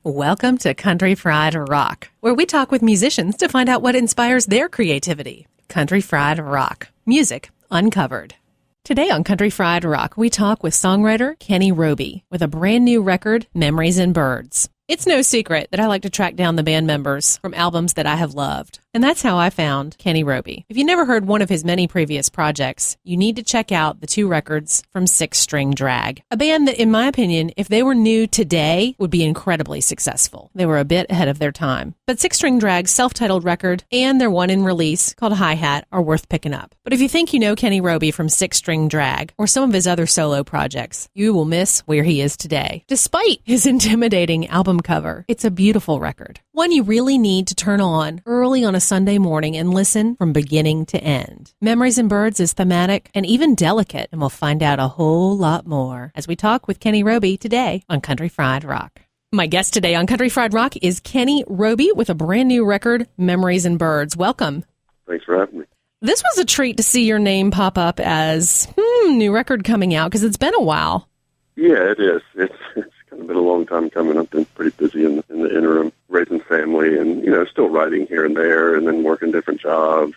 Welcome to Country Fried Rock, where we talk with musicians to find out what inspires their creativity. Country Fried Rock, music uncovered. Today on Country Fried Rock, we talk with songwriter Kenny Roby with a brand new record, Memories and Birds. It's no secret that I like to track down the band members from albums that I have loved. And that's how I found Kenny Roby. If you never heard one of his many previous projects, you need to check out the 2 records from Six String Drag. A band that, in my opinion, if they were new today, would be incredibly successful. They were a bit ahead of their time. But Six String Drag's self-titled record and their one in release called Hi-Hat are worth picking up. But if you think you know Kenny Roby from Six String Drag or some of his other solo projects, you will miss where he is today. Despite his intimidating album cover, it's a beautiful record. One you really need to turn on early on a Sunday morning and listen from beginning to end. Memories and Birds is thematic and even delicate, and we'll find out a whole lot more as we talk with Kenny Roby today on Country Fried Rock. My guest today on Country Fried Rock is Kenny Roby with a brand new record, Memories and Birds. Welcome. Thanks for having me. This was a treat to see your name pop up as new record coming out, because it's been a while. Yeah, it is. It's kind of been a long time coming. I've been pretty busy in the interim, raising family and, still writing here and there and then working different jobs,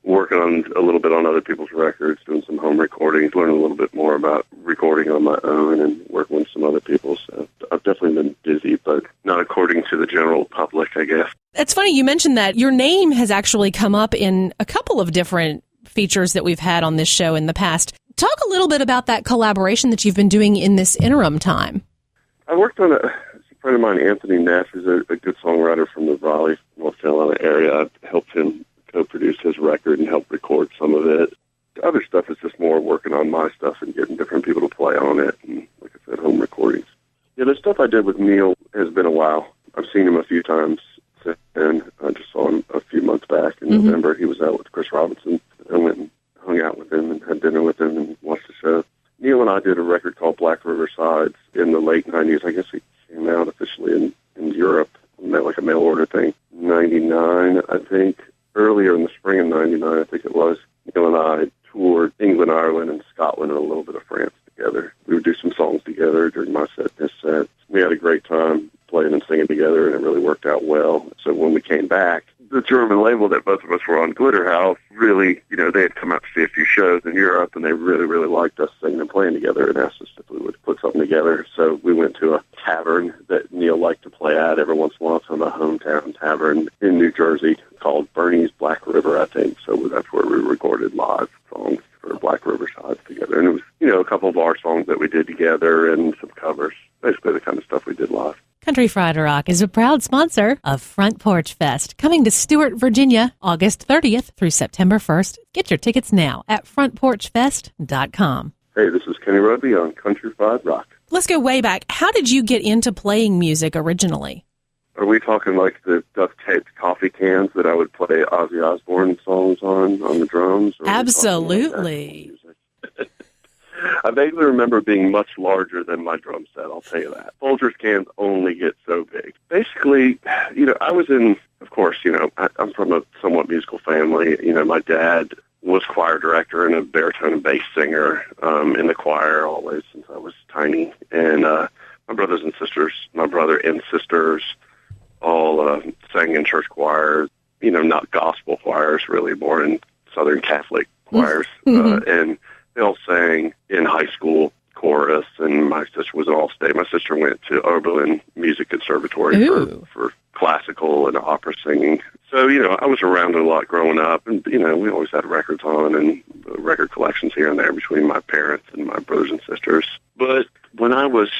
working on a little bit on other people's records, doing some home recordings, learning a little bit more about recording on my own and working with some other people. So I've definitely been busy, but not according to the general public, I guess. It's funny you mentioned that. Your name has actually come up in a couple of different features that we've had on this show in the past. Talk a little bit about that collaboration that you've been doing in this interim time. I worked on a friend of mine, Anthony Neff, who's a good songwriter from the Raleigh, North Carolina area. I helped him co-produce his record and help record some of it. The other stuff is just more working on my stuff and getting different people to play on it, and like I said, home recordings. Yeah, the stuff I did with Neil has been a while. I've seen him a few times, and I just saw him a few months back in November. He was out with Chris Robinson. I went and hung out with him and had dinner with him and watched the show. Neil and I did a record called Black River Sides in the late 90s. I guess it came out officially in Europe, like a mail order thing. 99, I think. Earlier in the spring of 99, I think it was. Neil and I toured England, Ireland, and Scotland, and a little bit of France together. We would do some songs together during my set, his set. We had a great time playing and singing together, and it really worked out well. So when we came back, the German label that both of us were on, Glitter House, really, they had come out to see a few shows in Europe, and they really, really liked us singing and playing together and asked us if we would put something together. So we went to a tavern that Neil liked to play at every once in a while. It's on a hometown tavern in New Jersey called Bernie's Black River, I think. So that's where we recorded live songs for Black River Sides together. And it was, a couple of our songs that we did together and some covers, basically the kind of stuff we did live. Country Fried Rock is a proud sponsor of Front Porch Fest, coming to Stuart, Virginia, August 30th through September 1st. Get your tickets now at frontporchfest.com. Hey, this is Kenny Roby on Country Fried Rock. Let's go way back. How did you get into playing music originally? Are we talking like the duct-taped coffee cans that I would play Ozzy Osbourne songs on the drums? Absolutely. I vaguely remember being much larger than my drum set, I'll tell you that. Folgers cans only get so big. Basically, I was in, of course, I'm from a somewhat musical family. My dad was choir director and a baritone and bass singer in the choir always since I was tiny. And my brothers and sisters, my brother and sisters, all sang in church choirs, not gospel choirs, really, more in Southern Catholic choirs. And they all sang in high school chorus, and my sister was all-state. My sister went to Oberlin Music Conservatory for classical and opera singing. So, I was around a lot growing up, and, we always had records on and record collections here and there between my parents and my brothers and sisters. But when I was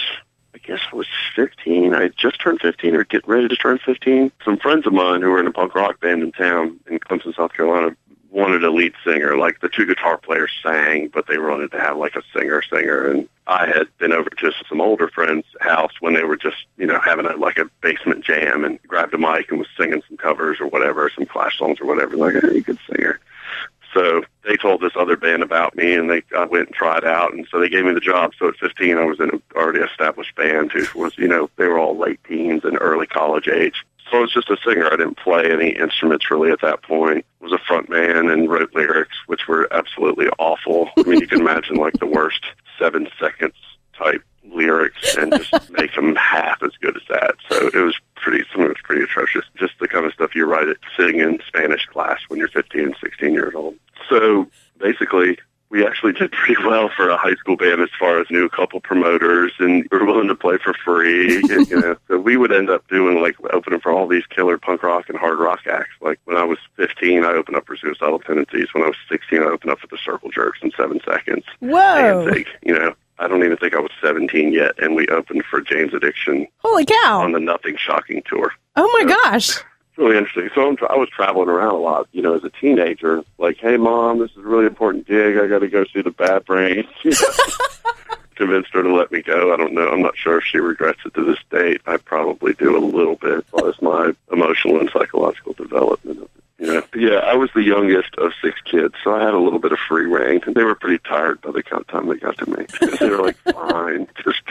15. I had just turned 15 or getting ready to turn 15. Some friends of mine who were in a punk rock band in town in Clemson, South Carolina, wanted a lead singer. Like the 2 guitar players sang, but they wanted to have like a singer. And I had been over to some older friends' house when they were just, having a basement jam and grabbed a mic and was singing some covers or whatever, some Clash songs or whatever. Like, hey, good singer. So they told this other band about me, and I went and tried out, and so they gave me the job. So at 15, I was in an already established band who was, they were all late teens and early college age. So I was just a singer. I didn't play any instruments really at that point. I was a front man and wrote lyrics, which were absolutely awful. I mean, you can imagine like the worst 7 seconds type lyrics and just make them half as good as that. So it was some of it was pretty atrocious. Just the kind of stuff you write sitting in Spanish class when you're 15 and 16 years old. So basically, we actually did pretty well for a high school band as far as knew a couple promoters, and we were willing to play for free. So we would end up doing opening for all these killer punk rock and hard rock acts. Like when I was 15, I opened up for Suicidal Tendencies. When I was 16, I opened up for the Circle Jerks in 7 Seconds. Whoa! Danzig, I don't even think I was 17 yet, and we opened for Jane's Addiction. Holy cow! On the Nothing Shocking tour. Oh my gosh! It's really interesting. So I was traveling around a lot, as a teenager. Like, hey, Mom, this is a really important gig. I got to go see the Bad Brains. Convinced her to let me go. I don't know. I'm not sure if she regrets it to this date. I probably do a little bit as far as my emotional and psychological development. Yeah, I was the youngest of 6 kids, so I had a little bit of free reign. And they were pretty tired by the time they got to me. They were like, fine, just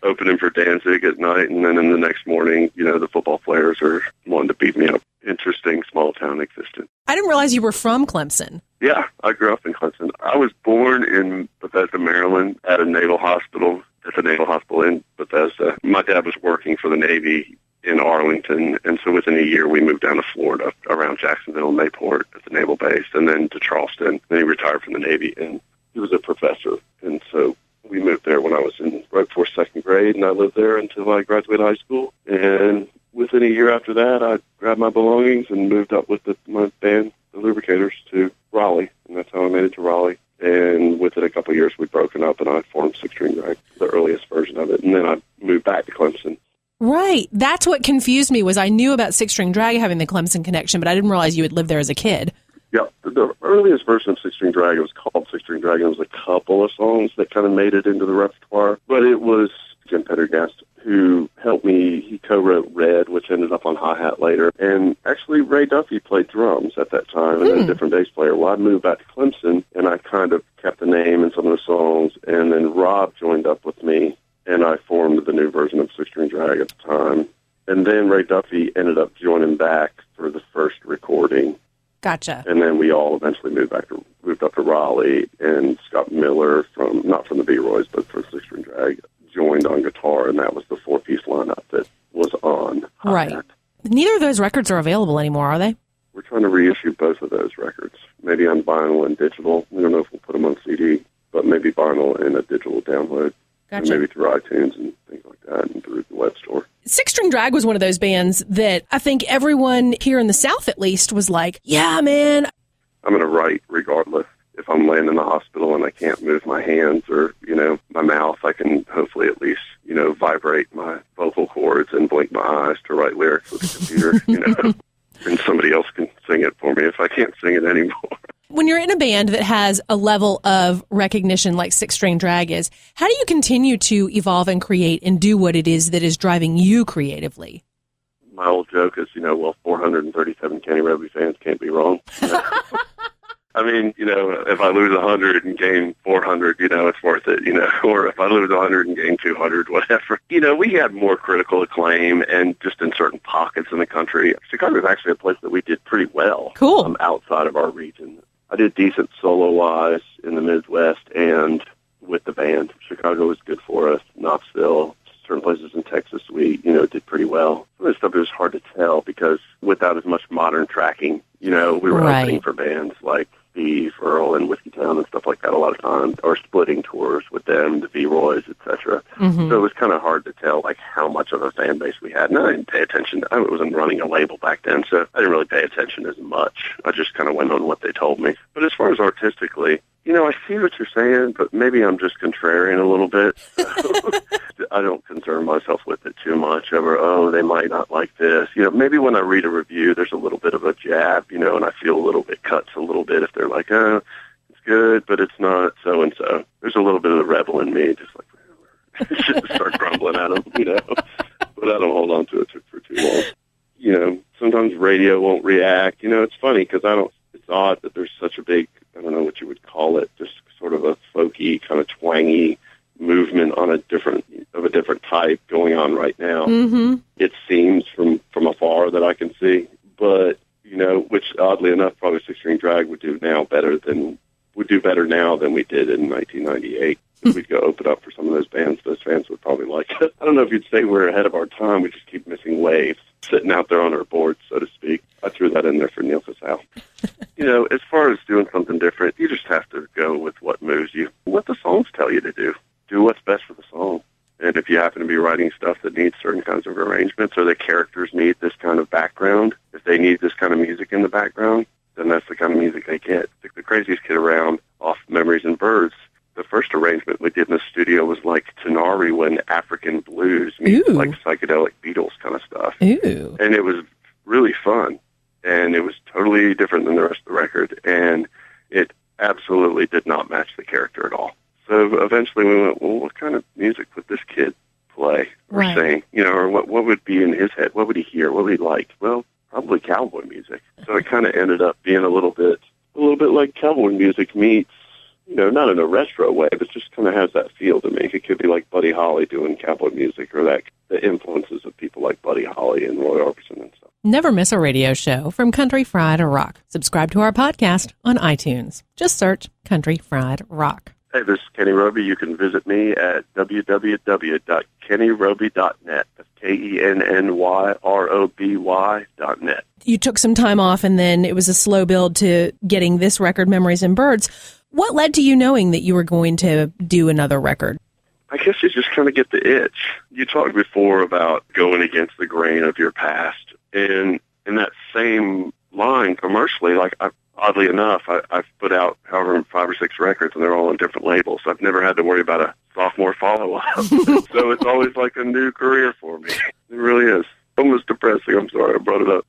opening for Danzig at night, and then in the next morning, the football players are wanting to beat me up. Interesting small-town existence. I didn't realize you were from Clemson. Yeah, I grew up in Clemson. I was born in Bethesda, Maryland, at a naval hospital. It's a naval hospital in Bethesda. My dad was working for the Navy in Arlington, and so within a year we moved down to Florida, around Jacksonville, Mayport at the naval base, and then to Charleston. Then he retired from the Navy, and he was a professor, and so we moved there when I was right before 2nd grade, and I lived there until I graduated high school. And within a year after that, I grabbed my belongings and moved up with my band, the Lubricators, to Raleigh, and that's how I made it to Raleigh. And within a couple of years, we'd broken up, and I formed Six String Drag, the earliest version of it. And then I moved back to Clemson. Right. That's what confused me, was I knew about Six String Drag having the Clemson connection, but I didn't realize you had lived there as a kid. Yeah, the earliest version of Six String Drag, it was called Six String Drag, and it was a couple of songs that kind of made it into the repertoire. But it was Jim Pendergast who helped me. He co-wrote Red, which ended up on hi-hat later. And actually, Ray Duffy played drums at that time, and a different bass player. Well, I moved back to Clemson, and I kind of kept the name and some of the songs, and then Rob joined up with me, and I formed the new version of Six String Drag at the time. And then Ray Duffy ended up joining back for the first recording. Gotcha. And then we all eventually moved up to Raleigh, and Scott Miller not from the B-Roys, but for Six String Drag, joined on guitar, and that was the 4-piece lineup that was on hi-hat. Right. Neither of those records are available anymore, are they? We're trying to reissue both of those records, maybe on vinyl and digital. We don't know if we'll put them on CD, but maybe vinyl and a digital download. Gotcha. And maybe through iTunes and things like that, and through the web store. Six String Drag was one of those bands that I think everyone here in the South, at least, was like, yeah, man. I'm going to write regardless. If I'm laying in the hospital and I can't move my hands or, my mouth, I can hopefully at least, vibrate my vocal cords and blink my eyes to write lyrics with the computer, and somebody else can sing it for me if I can't sing it anymore. When you're in a band that has a level of recognition like Six String Drag is, how do you continue to evolve and create and do what it is that is driving you creatively? My old joke is, 437 Kenny Roby fans can't be wrong. I mean, if I lose 100 and gain 400, it's worth it, or if I lose 100 and gain 200, whatever. We had more critical acclaim, and just in certain pockets in the country. Chicago is actually a place that we did pretty well. Cool. Outside of our region. I did decent solo-wise in the Midwest and with the band. Chicago was good for us. Knoxville, certain places in Texas, we, did pretty well. Some of this stuff it was hard to tell because without as much modern tracking, we were opening for bands like Steve, Earl, and Whiskey Town and stuff like that a lot of times, or splitting tours with them, the V-Roys, etc. So it was kind of hard to tell, how much of a fan base we had. And I didn't pay attention. I wasn't running a label back then, so I didn't really pay attention as much. I just kind of went on what they told me. But as far as artistically, I see what you're saying, but maybe I'm just contrarian a little bit. I don't concern myself with it too much over, they might not like this. Maybe when I read a review, there's a little bit of a jab, and I feel a little bit cuts a little bit if they're like, it's good, but it's not so-and-so. There's a little bit of the rebel in me, just start grumbling at them, but I don't hold on to it for too long. Sometimes radio won't react. It's funny because it's odd that there's such a big, I don't know what you would call it, just sort of a folky, kind of twangy movement on a different type going on right now. Mm-hmm. It seems from afar that I can see, but which oddly enough, probably Six String Drag would do now better than would do better now than we did in 1998. If we'd go open up for some of those bands would probably like it. I don't know if you'd say we're ahead of our time. We just keep missing waves, sitting out there on our board, so to speak. I threw that in there for Neil Fasal. As far as doing something different, you just have to go with what moves you, what the songs tell you to do. Do what's best for the song. And if you happen to be writing stuff that needs certain kinds of arrangements, or the characters need this kind of background, if they need this kind of music in the background, then that's the kind of music they get. The craziest kid around off Memories and Birds, the first arrangement we did in the studio was like Tenari when African blues meets like psychedelic Beatles kind of stuff. Ooh. And it was really fun. And it was totally different than the rest of the record. And it absolutely did not match the character at all. So eventually we went, well, what kind of music would this kid play or sing? Or what would be in his head? What would he hear? What would he like? Well, probably cowboy music. So it kind of ended up being a little bit like cowboy music meets, not in a retro way, but just kind of has that feel to me. It could be like Buddy Holly doing cowboy music, or the influences of people like Buddy Holly and Roy Orbison and stuff. Never miss a radio show from Country Fried Rock. Subscribe to our podcast on iTunes. Just search Country Fried Rock. Hey, this is Kenny Roby. You can visit me at www.kennyroby.net. That's KENNYROBY.net. You took some time off, and then it was a slow build to getting this record, Memories and Birds. What led to you knowing that you were going to do another record? I guess you just kind of get the itch. You talked before about going against the grain of your past. And in that same line, commercially, oddly enough, I've put out however 5 or 6 records, and they're all on different labels. So I've never had to worry about a sophomore follow-up. So it's always like a new career for me. It really is. Almost depressing. I'm sorry I brought it up.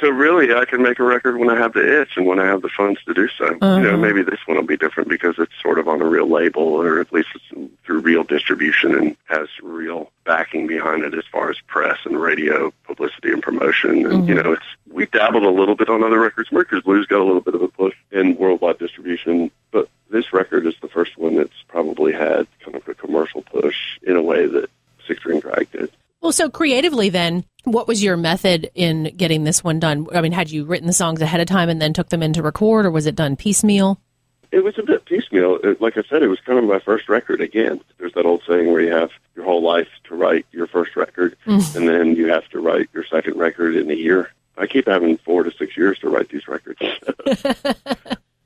So really, I can make a record when I have the itch and when I have the funds to do so. Maybe this one will be different because it's sort of on a real label, or at least it's through real distribution and has real backing behind it as far as press and radio publicity and promotion. And, we dabbled a little bit on other records. Mercury's Blues got a little bit of a push in worldwide distribution, but this record is the first one that's probably had kind of a commercial push in a way that Six String Drag did. Well, so creatively then, what was your method in getting this one done? I mean, had you written the songs ahead of time and then took them in to record, or was it done piecemeal? It was a bit piecemeal. Like I said, it was kind of my first record again. There's that old saying where you have your whole life to write your first record, and then you have to write your second record in a year. I keep having 4 to 6 years to write these records.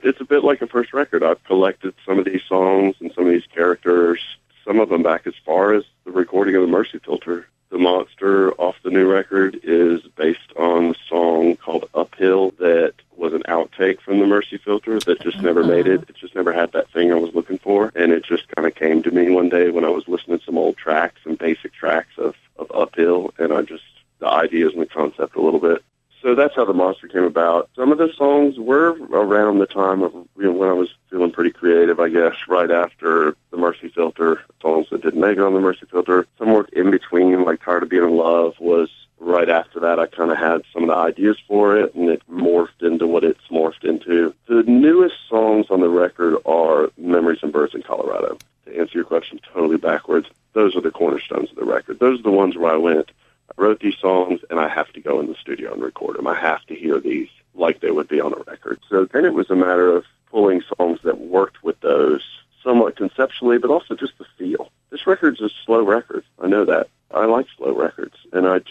It's a bit like a first record. I've collected some of these songs and some of these characters, some of them back as far as the recording of the Mercy Filter. The Monster off the new record is based on a song called Uphill that was an outtake from the Mercy Filter that just never made it. It just never had that thing I was looking for. And it just kind of came to me one day when I was listening to some old tracks, some basic tracks of Uphill, and the ideas and the concept a little bit. So that's how the Monster came about. Some of the songs were around the time of when I was feeling pretty creative, I guess, right after the Mercy Filter, songs that didn't make it on the Mercy Filter. Some work in between, like Tired of Being in Love, was right after that. I kind of had some of the ideas for it, and it morphed into what it's morphed into. The newest songs on the record are Memories and Birds in Colorado. To answer your question totally backwards, those are the cornerstones of the record. Those are the ones where I went, I wrote these songs, and I have to go in the studio and record them. I have to hear these like they would be on a record. So then it was a matter of pulling songs that worked with those somewhat conceptually, but also just the feel. This record's a slow record. I know that. I like slow records, and I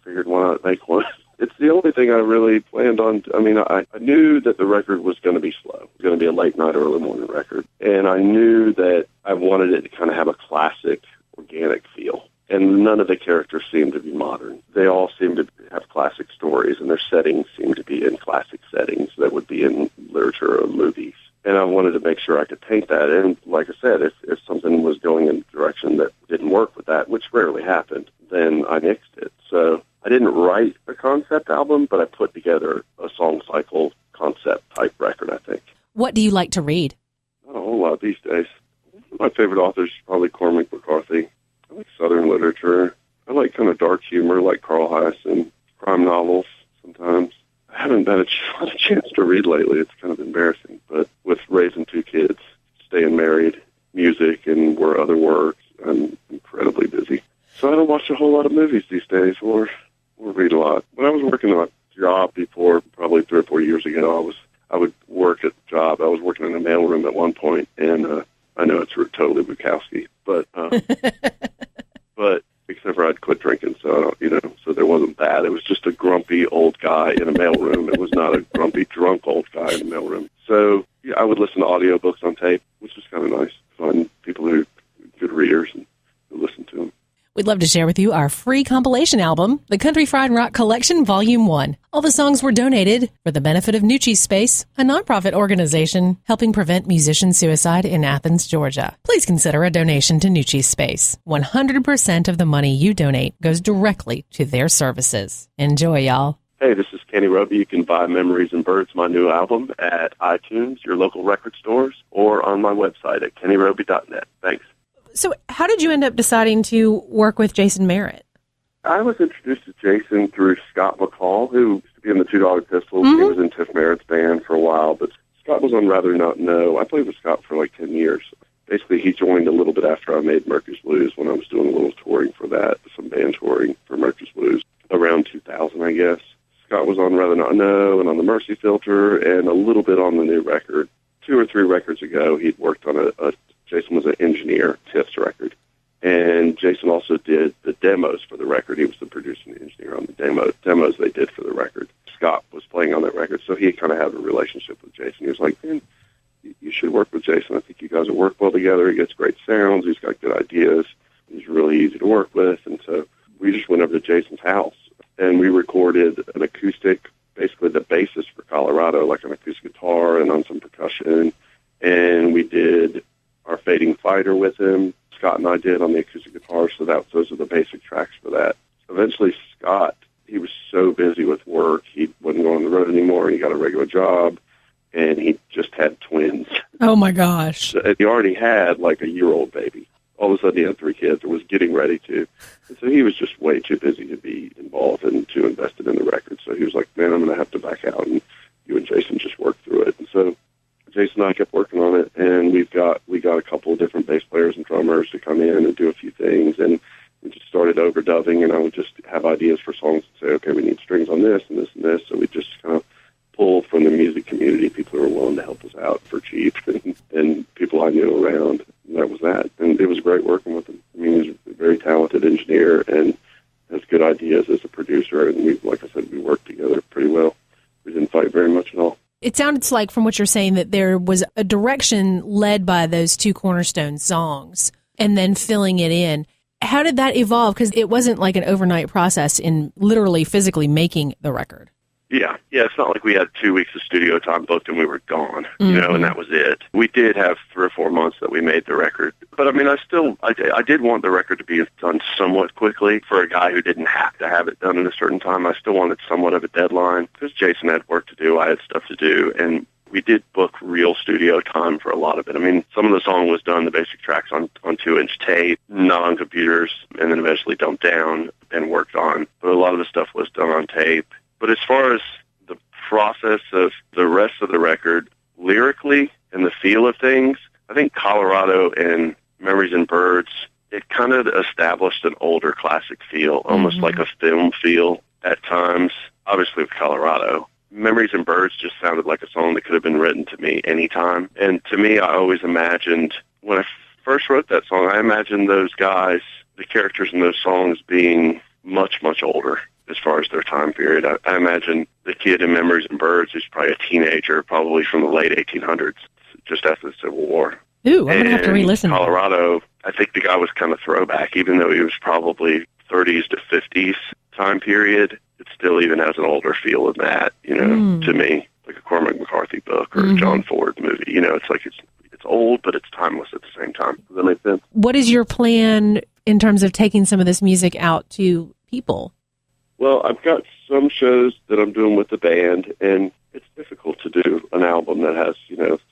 figured why not make one. It's the only thing I really planned on. I knew that the record was going to be slow. It was going to be a late night, early morning record. And I knew that I wanted it to kind of have a classic, organic feel. And none of the characters seem to be modern. They all seem to have classic stories, and their settings seem to be in classic settings that would be in literature or movies. And I wanted to make sure I could paint that. And like I said, if something was going in a direction that didn't work with that, which rarely happened, then I nixed it. So I didn't write a concept album, but I put together a song cycle concept type record, I think. What do you like to read? Not a whole lot these days. My favorite author is probably Cormac McCarthy. I like Southern literature. I like kind of dark humor, like Carl Heiss, and crime novels sometimes. I haven't had a chance to read lately. It's kind of embarrassing. But with raising 2 kids, staying married, music, and other work, I'm incredibly busy. So I don't watch a whole lot of movies these days or read a lot. When I was working on a job before, probably 3 or 4 years ago, I would work at the job. I was working in a mailroom at one point, and I know it's totally Bukowski, but but except for I'd quit drinking, so I don't, so there wasn't that. It was just a grumpy old guy in a mailroom. It was not a grumpy drunk old guy in a mailroom. So yeah, I would listen to audiobooks on tape, which was kind of nice. Find people who are good readers and who listen to them. We'd love to share with you our free compilation album, the Country Fried Rock Collection, Volume 1. All the songs were donated for the benefit of Nucci Space, a nonprofit organization helping prevent musician suicide in Athens, Georgia. Please consider a donation to Nucci Space. 100% of the money you donate goes directly to their services. Enjoy, y'all. Hey, this is Kenny Roby. You can buy Memories and Birds, my new album, at iTunes, your local record stores, or on my website at kennyroby.net. Thanks. So how did you end up deciding to work with Jason Merritt? I was introduced to Jason through Scott McCall, who used to be in the Two Dollar Pistols. Mm-hmm. He was in Tiff Merritt's band for a while, but Scott was on Rather Not Know. I played with Scott for like 10 years. Basically, he joined a little bit after I made Mercury's Blues when I was doing a little touring for that, some band touring for Mercury's Blues, around 2000, I guess. Scott was on Rather Not Know and on the Mercy Filter and a little bit on the new record. 2 or 3 records ago, he'd worked on Jason was an engineer, Tiff's record. And Jason also did the demos for the record. He was the producer and the engineer on the demos they did for the record. Scott was playing on that record, so he kind of had a relationship with Jason. He was like, man, you should work with Jason. I think you guys will work well together. He gets great sounds. He's got good ideas. He's really easy to work with. And so we just went over to Jason's house, and we recorded an acoustic, basically the basis for Colorado, like an acoustic guitar and on some percussion. And we did Our Fading Fighter with him. Scott and I did on the acoustic guitar, so those are the basic tracks for that. Eventually, Scott, he was so busy with work, he wasn't going on the road anymore, and he got a regular job, and he just had twins. Oh, my gosh. So he already had, like, a year-old baby. All of a sudden, he had 3 kids, or was getting ready to. And so he was just way too busy to be involved and too invested in the record. So he was like, man, I'm going to have to back out, and you and Jason just work through it. And so Jason and I kept working on it, and we got a couple of different bass players and drummers to come in and do a few things, and we just started overdubbing, and I would just have ideas for songs and say, okay, we need strings on this and this and this, so we just kind of pull from the music community, people who were willing to help us out for cheap, and people I knew around, and that was that. And it was great working with him. I mean, he's a very talented engineer and has good ideas as a producer, and we, like I said, we worked together pretty well. We didn't fight very much at all. It sounds like, from what you're saying, that there was a direction led by those 2 cornerstone songs and then filling it in. How did that evolve? Because it wasn't like an overnight process in literally physically making the record. Yeah, it's not like we had 2 weeks of studio time booked and we were gone, and that was it. We did have 3 or 4 months that we made the record. But, I mean, I did want the record to be done somewhat quickly for a guy who didn't have to have it done in a certain time. I still wanted somewhat of a deadline because Jason had work to do, I had stuff to do, and we did book real studio time for a lot of it. I mean, some of the song was done, the basic tracks on 2-inch tape, not on computers, and then eventually dumped down and worked on. But a lot of the stuff was done on tape. But as far as the process of the rest of the record, lyrically and the feel of things, I think Colorado and Memories and Birds, it kind of established an older classic feel, almost like a film feel at times. Obviously with Colorado, Memories and Birds just sounded like a song that could have been written to me anytime. And to me, I always imagined, when I first wrote that song, I imagined those guys, the characters in those songs, being much, much older as far as their time period. I imagine the kid in Memories and Birds, who's probably a teenager, probably from the late 1800s, just after the Civil War. Ooh, I'm going to have to re-listen. Colorado, I think the guy was kind of throwback, even though he was probably 30s to 50s time period. It still even has an older feel than that, to me, like a Cormac McCarthy book or a John Ford movie. It's like it's old, but it's timeless at the same time. Does that make sense? What is your plan in terms of taking some of this music out to people? Well, I've got some shows that I'm doing with the band, and it's difficult to do an album that has,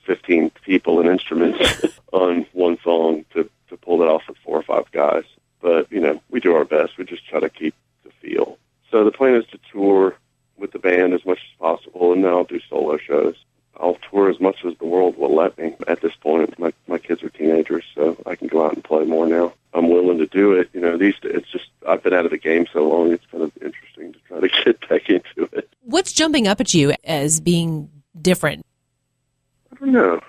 15 people and instruments on one song to pull that off with 4 or 5 guys. But, we do our best. We just try to keep the feel. So the plan is to tour with the band as much as possible, and then I'll do solo shows. I'll tour as much as the world will let me at this point. My kids are teenagers, so I can go out and play more now. I'm willing to do it. It's just, I've been out of the game so long, it's kind of interesting to try to get back into it. What's jumping up at you as being different? don't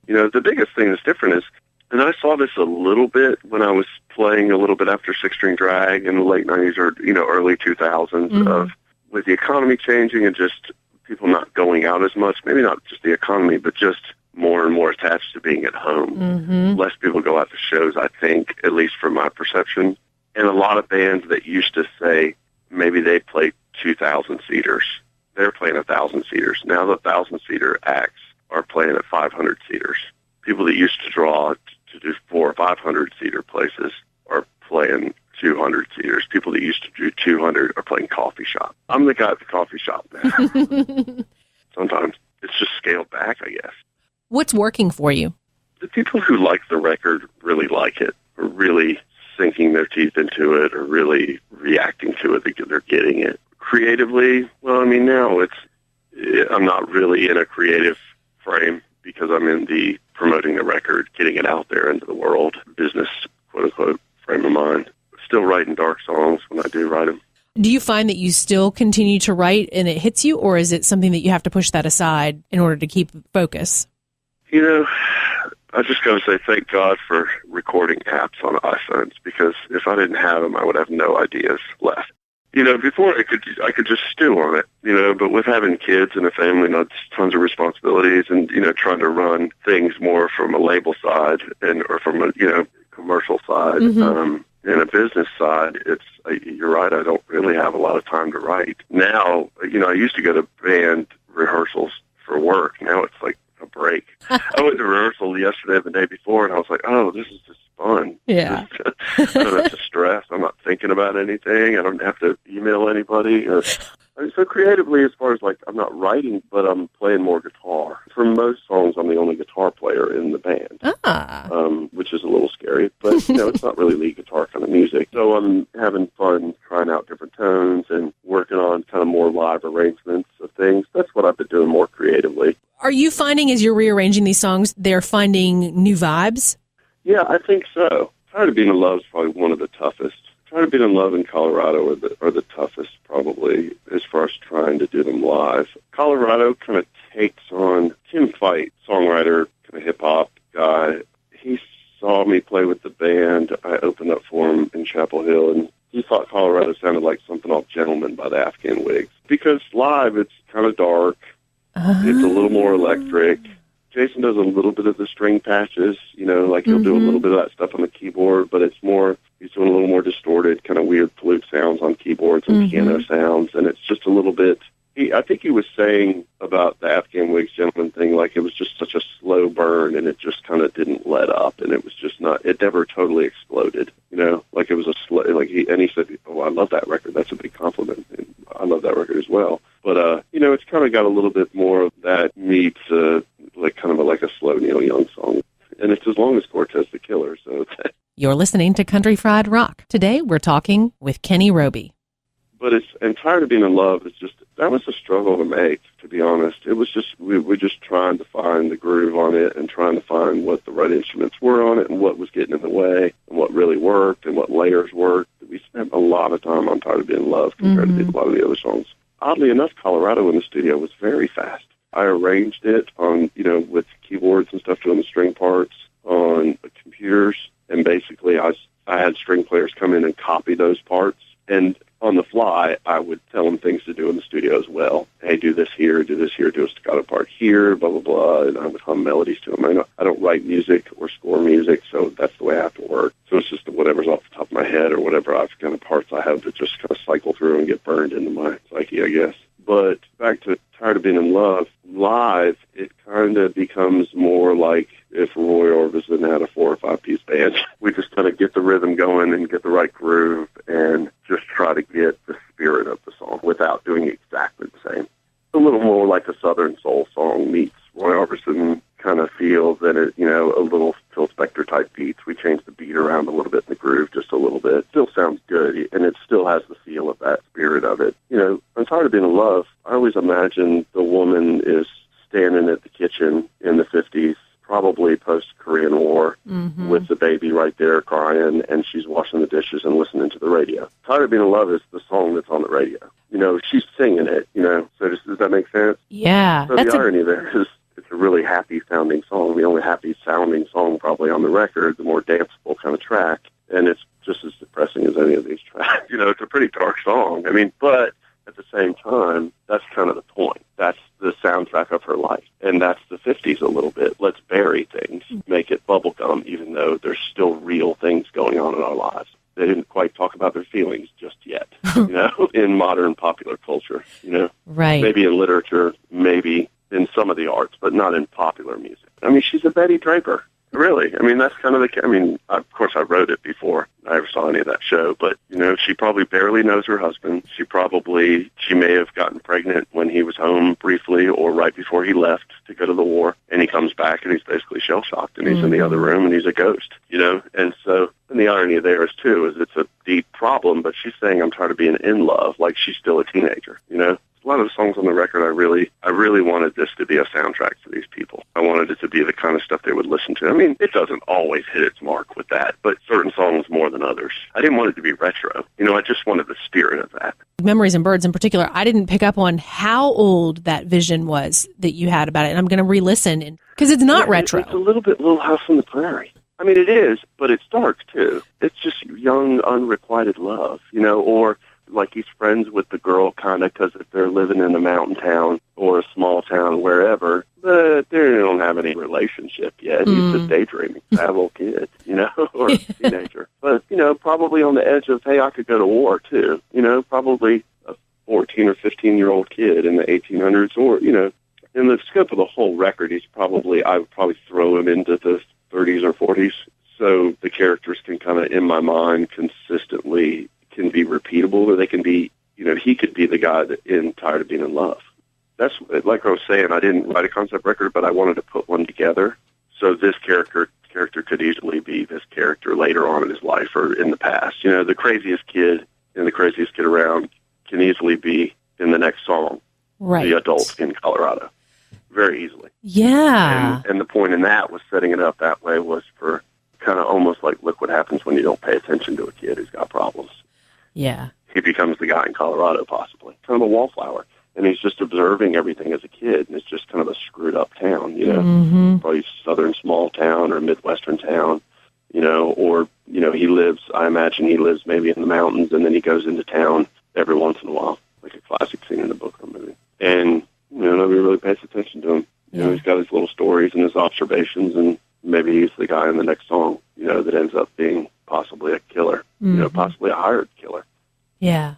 know. The biggest thing that's different is, and I saw this a little bit when I was playing a little bit after Six String Drag in the late 90s or, early 2000s, of with the economy changing and just people not going out as much, maybe not just the economy, but just more and more attached to being at home. Less people go out to shows, I think, at least from my perception. And a lot of bands that used to say maybe they play 2,000-seaters, they're playing 1,000-seaters. Now the 1,000-seater acts are playing at 500-seaters. People that used to draw to do 400 or 500-seater places are playing 200-seaters. People that used to do 200 are playing coffee shop. I'm the guy at the coffee shop now. Sometimes it's just scaled back, I guess. What's working for you? The people who like the record really like it, are really sinking their teeth into it, or really reacting to it. They're getting it. Creatively, well, now I'm not really in a creative frame because I'm in the promoting the record, getting it out there into the world, business, quote-unquote, frame of mind. Still writing dark songs when I do write them. Do you find that you still continue to write and it hits you, or is it something that you have to push that aside in order to keep focus? I just got to say thank God for recording apps on iPhones, because if I didn't have them, I would have no ideas left. Before I could just stew on it, but with having kids and a family and tons of responsibilities and, trying to run things more from a label side or from a, commercial side, and a business side, you're right, I don't really have a lot of time to write. Now, I used to go to band rehearsals for work. Now it's like a break. I went to rehearsal yesterday and the day before, and I was like, oh, this is just fun. Yeah. I don't have to stress. I'm not thinking about anything. I don't have to email anybody. So creatively, as far as I'm not writing, but I'm playing more guitar. For most songs, I'm the only guitar player in the band, which is a little scary. But, it's not really lead guitar kind of music. So I'm having fun trying out different tones and working on kind of more live arrangements of things. That's what I've been doing more creatively. Are you finding as you're rearranging these songs, they're finding new vibes? Yeah, I think so. Tired of Being in Love is probably one of the toughest. Tired of Being in Love in Colorado are the toughest, probably, as far as trying to do them live. Colorado kind of takes on Tim Fight, songwriter, kind of hip-hop guy. He saw me play with the band. I opened up for him in Chapel Hill, and he thought Colorado sounded like something off Gentleman by the Afghan Wigs. Because live, it's kind of dark. It's a little more electric. Jason does a little bit of the string patches, he'll do a little bit of that stuff on the keyboard, but it's more, he's doing a little more distorted, kind of weird flute sounds on keyboards and piano sounds, and it's just a little bit, I think he was saying about the Afghan Wigs Gentleman thing, it was just such a slow burn, and it just kind of didn't let up, and it was just not, it never totally exploded, it was a slow, he said, oh, I love that record, that's a big compliment, and I love that record as well, but, it's kind of got a little bit more of that meets, like a slow Neil Young song. And it's as long as Cortez the Killer. So You're listening to Country Fried Rock. Today we're talking with Kenny Roby. But and Tired of Being in Love is just, that was a struggle to make, to be honest. It was just, we're just trying to find the groove on it and trying to find what the right instruments were on it and what was getting in the way and what really worked and what layers worked. We spent a lot of time on Tired of Being in Love compared to a lot of the other songs. Oddly enough, Colorado in the studio was very fast. I arranged it on, with keyboards and stuff doing the string parts on computers, and basically I had string players come in and copy those parts, and on the fly, I would tell them things to do in the studio as well. Hey, do this here, do a staccato part here, blah, blah, blah, and I would hum melodies to them. I don't write music or score music, so that's the way I have to work. So it's just whatever's off the top of my head or whatever kind of parts I have to just kind of cycle through and get burned into my psyche, I guess. But back to Tired of Being in Love, live, it kind of becomes more like if Roy Orbison had a 4 or 5 piece band. We just kind of get the rhythm going and get the right groove and just try to get the spirit of the song without doing exactly the same. A little more like a Southern soul song meets Roy Orbison kind of feel than it, a little Phil Spector type beats. We changed the beat around a little bit in the groove, just a little bit. Still sounds good, and it still has the feel of that spirit of it. I'm Tired of Being in Love. I always imagine the woman is standing at the kitchen in the 50s, probably post-Korean War, with the baby right there crying, and she's washing the dishes and listening to the radio. Tired of Being in Love is the song that's on the radio. She's singing it, so does that make sense? Yeah. So the irony there is it's a really happy sounding song, the only happy sounding song probably on the record, the more danceable kind of track. And it's just as depressing as any of these tracks. It's a pretty dark song. I mean, but at the same time, that's kind of the point. That's the soundtrack of her life. And that's the 50s a little bit. Let's bury things, make it bubblegum, even though there's still real things going on in our lives. They didn't quite talk about their feelings just yet, in modern popular culture, Right. Maybe in literature, maybe in some of the arts, but not in popular music. I mean, she's a Betty Draper. Really. I mean, that's kind of of course, I wrote it before I ever saw any of that show, but, she probably barely knows her husband. She may have gotten pregnant when he was home briefly or right before he left to go to the war, and he comes back and he's basically shell-shocked, and he's in the other room and he's a ghost, And so, and the irony there is, too, is it's a deep problem, but she's saying, I'm tired of being in love, like she's still a teenager, A lot of the songs on the record, I really wanted this to be a soundtrack to these people. I wanted it to be the kind of stuff they would listen to. I mean, it doesn't always hit its mark with that, but certain songs more than others. I didn't want it to be retro. I just wanted the spirit of that. Memories and Birds in particular, I didn't pick up on how old that vision was that you had about it, and I'm going to re-listen because it's not retro. It's a little bit Little House on the Prairie. I mean, it is, but it's dark, too. It's just young, unrequited love, or like he's friends with the girl kind of because if they're living in a mountain town or a small town, wherever, but they don't have any relationship yet. He's just daydreaming, that little kid, or a teenager. But, probably on the edge of, hey, I could go to war too, probably a 14 or 15-year-old kid in the 1800s or, in the scope of the whole record, I would probably throw him into the 30s or 40s. So the characters can kind of, in my mind, consistently can be repeatable, or they can be, he could be the guy that tired of being in love. That's like I was saying, I didn't write a concept record, but I wanted to put one together. So this character could easily be this character later on in his life or in the past. The craziest kid and the craziest kid around can easily be in the next song, right. The adult in Colorado, very easily. Yeah. And the point in that was setting it up that way was for kind of almost like, look what happens when you don't pay attention to a kid who's got problems. Yeah. He becomes the guy in Colorado, possibly. Kind of a wallflower. And he's just observing everything as a kid, and it's just kind of a screwed-up town, Probably southern small town or midwestern town, or, I imagine he lives maybe in the mountains, and then he goes into town every once in a while, like a classic scene in a book or movie. And, nobody really pays attention to him. He's got his little stories and his observations, and maybe he's the guy in the next song, that ends up being possibly a killer, possibly a hired killer. Yeah.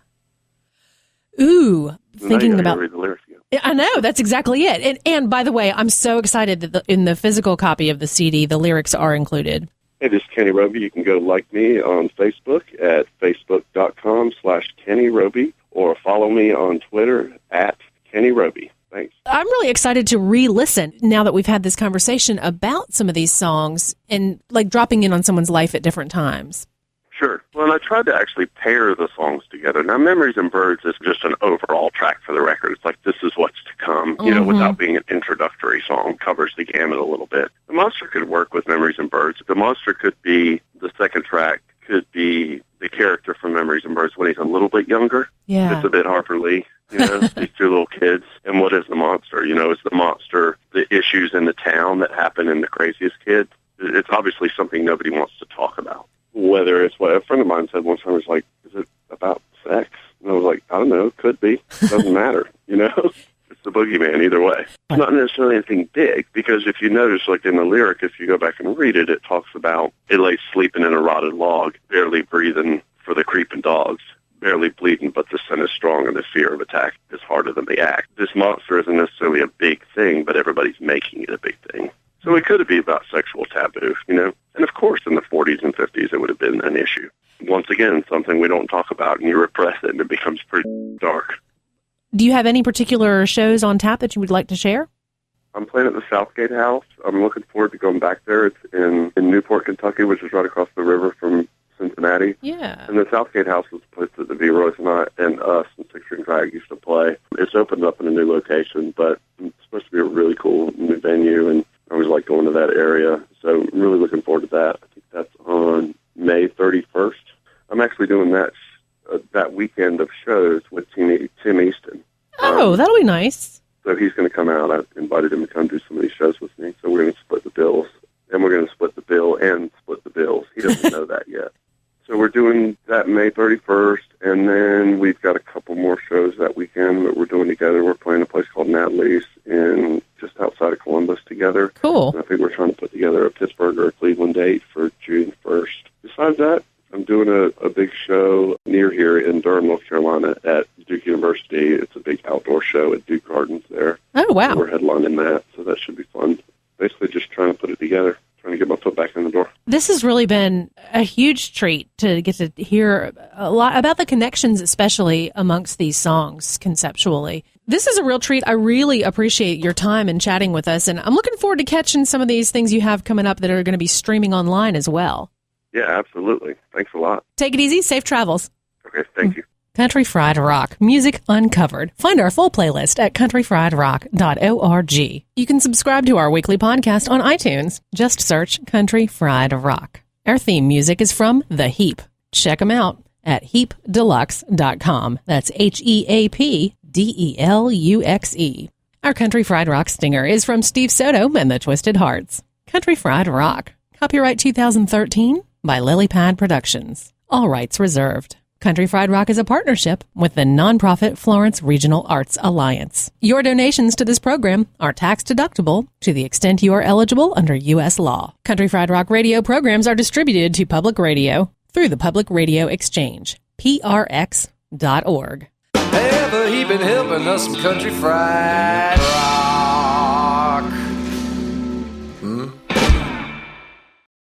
Ooh, thinking about. Read the lyrics again. I know, that's exactly it. And by the way, I'm so excited that in the physical copy of the CD, the lyrics are included. Hey, this is Kenny Roby. You can go like me on Facebook at facebook.com/Kenny Roby or follow me on Twitter at Kenny Roby. Thanks. I'm really excited to re-listen now that we've had this conversation about some of these songs and like dropping in on someone's life at different times. Sure. Well, and I tried to actually pair the songs together. Now, Memories and Birds is just an overall track for the record. It's like, this is what's to come, without being an introductory song, covers the gamut a little bit. The Monster could work with Memories and Birds. The Monster could be, the second track could be the character from Memories and Birds when he's a little bit younger. Yeah. It's a bit Harper Lee, these two little kids. And what is the monster? Is the monster the issues in the town that happen in The Craziest Kid? It's obviously something nobody wants to talk about. Whether it's what a friend of mine said one time, was like, is it about sex? And I was like, I don't know, could be. It doesn't matter, It's the boogeyman either way. It's not necessarily anything big, because if you notice, like in the lyric, if you go back and read it, it talks about it lay sleeping in a rotted log, barely breathing for the creeping dogs, barely bleeding, but the scent is strong and the fear of attack is harder than the act. This monster isn't necessarily a big thing, but everybody's making it a big thing. So it could be about sexual taboo, And of course, in the 40s and 50s, it would have been an issue. Once again, something we don't talk about, and you repress it, and it becomes pretty dark. Do you have any particular shows on tap that you would like to share? I'm playing at the Southgate House. I'm looking forward to going back there. It's in Newport, Kentucky, which is right across the river from Cincinnati. Yeah. And the Southgate House was a place that the V. Royce and us and Six String Drag used to play. It's opened up in a new location, but it's supposed to be a really cool new venue, and I always like going to that area. So I'm really looking forward to that. I think that's on May 31st. I'm actually doing that weekend of shows with Tim Easton. Oh, that'll be nice. So he's going to come out. I invited him to come do some of these shows with me. So we're going to split the bills. And we're going to split the bill and split the bills. He doesn't know that yet. So we're doing that May 31st, and then we've got a couple more shows that weekend that we're doing together. We're playing a place called Natalie's in just outside of Columbus together. Cool. And I think we're trying to put together a Pittsburgh or a Cleveland date for June 1st. Besides that, I'm doing a big show near here in Durham, North Carolina at Duke University. It's a big outdoor show at Duke Gardens there. Oh, wow. So we're headlining that, so that should be fun. Basically just trying to put it together, trying to get my foot back in the door. This has really been a huge treat to get to hear a lot about the connections, especially amongst these songs conceptually. This is a real treat. I really appreciate your time and chatting with us, and I'm looking forward to catching some of these things you have coming up that are going to be streaming online as well. Yeah, absolutely. Thanks a lot. Take it easy. Safe travels. Okay, thank you. Country Fried Rock, music uncovered. Find our full playlist at countryfriedrock.org. You can subscribe to our weekly podcast on iTunes. Just search Country Fried Rock. Our theme music is from The Heap. Check them out at heapdeluxe.com. That's HEAPDELUXE. Our Country Fried Rock stinger is from Steve Soto and the Twisted Hearts. Country Fried Rock. Copyright 2013 by Lily Pad Productions. All rights reserved. Country Fried Rock is a partnership with the nonprofit Florence Regional Arts Alliance. Your donations to this program are tax deductible to the extent you are eligible under U.S. law. Country Fried Rock radio programs are distributed to public radio through the Public Radio Exchange, prx.org. Ever he been helping us some country fried rock.